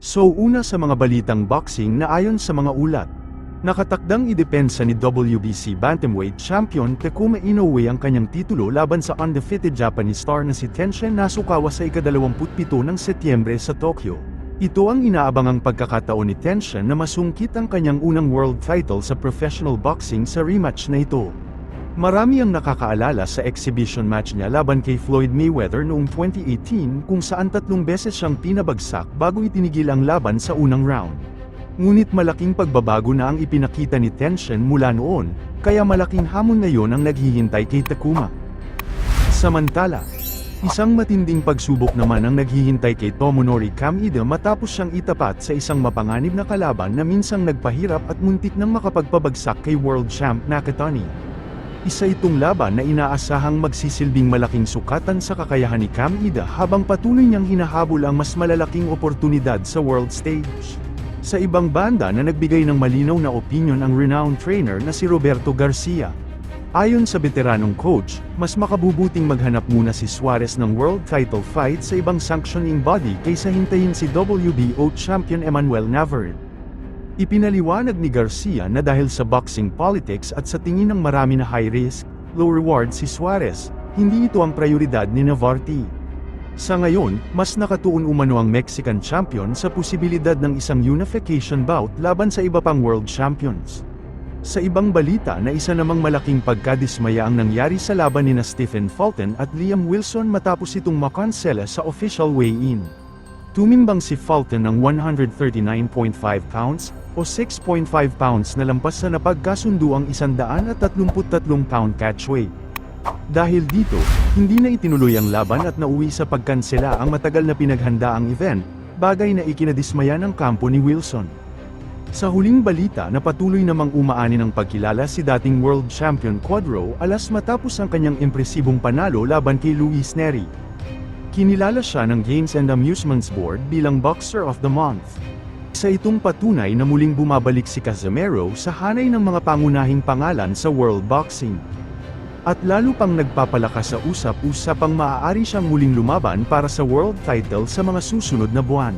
So una sa mga balitang boxing na ayon sa mga ulat, nakatakdang idepensa ni WBC Bantamweight Champion Takuma Inoue ang kanyang titulo laban sa undefeated Japanese star na si Tenshin Nasukawa sa ika-27 ng Setyembre sa Tokyo. Ito ang inaabangang pagkakataon ni Tenshin na masungkit ang kanyang unang world title sa professional boxing sa rematch na ito. Marami ang nakakaalala sa exhibition match niya laban kay Floyd Mayweather noong 2018 kung saan 3 beses siyang pinabagsak bago itinigil ang laban sa unang round. Ngunit malaking pagbabago na ang ipinakita ni Tenshin mula noon, kaya malaking hamon ngayon ang naghihintay kay Takuma. Samantala, isang matinding pagsubok naman ang naghihintay kay Tomonori Kameda matapos siyang itapat sa isang mapanganib na kalaban na minsang nagpahirap at muntik nang makapagpabagsak kay world champ Nakatani. Isa itong laban na inaasahang magsisilbing malaking sukatan sa kakayahan ni Kameda habang patuloy niyang hinahabol ang mas malalaking oportunidad sa world stage. Sa ibang banda na nagbigay ng malinaw na opinyon ang renowned trainer na si Roberto Garcia. Ayon sa veteranong coach, mas makabubuting maghanap muna si Suarez ng world title fight sa ibang sanctioning body kaysa hintayin si WBO champion Emmanuel Navarrete. Ipinaliwanag ni Garcia na dahil sa boxing politics at sa tingin ng marami na high risk, low reward si Suarez, hindi ito ang prioridad ni Navarrete. Sa ngayon, mas nakatuon umano ang Mexican champion sa posibilidad ng isang unification bout laban sa iba pang world champions. Sa ibang balita na isa namang malaking pagkadismaya ang nangyari sa laban ni Stephen Fulton at Liam Wilson matapos itong makansela sa official weigh-in. Tumimbang si Fulton ng 139.5 pounds, o 6.5 pounds na lampas sa napagkasundo ang 133 pound catchweight. Dahil dito, hindi na itinuloy ang laban at nauwi sa pagkansela ang matagal na pinaghandaang event, bagay na ikinadismaya ng kampo ni Wilson. Sa huling balita na patuloy namang umaani ng pagkilala si dating world champion Quadro alas matapos ang kanyang impresibong panalo laban kay Luis Neri. Kinilala siya ng Games and Amusements Board bilang Boxer of the Month. Isa itong patunay na muling bumabalik si Casimero sa hanay ng mga pangunahing pangalan sa world boxing. At lalo pang nagpapalakas sa usap-usapang maaari siyang muling lumaban para sa world title sa mga susunod na buwan.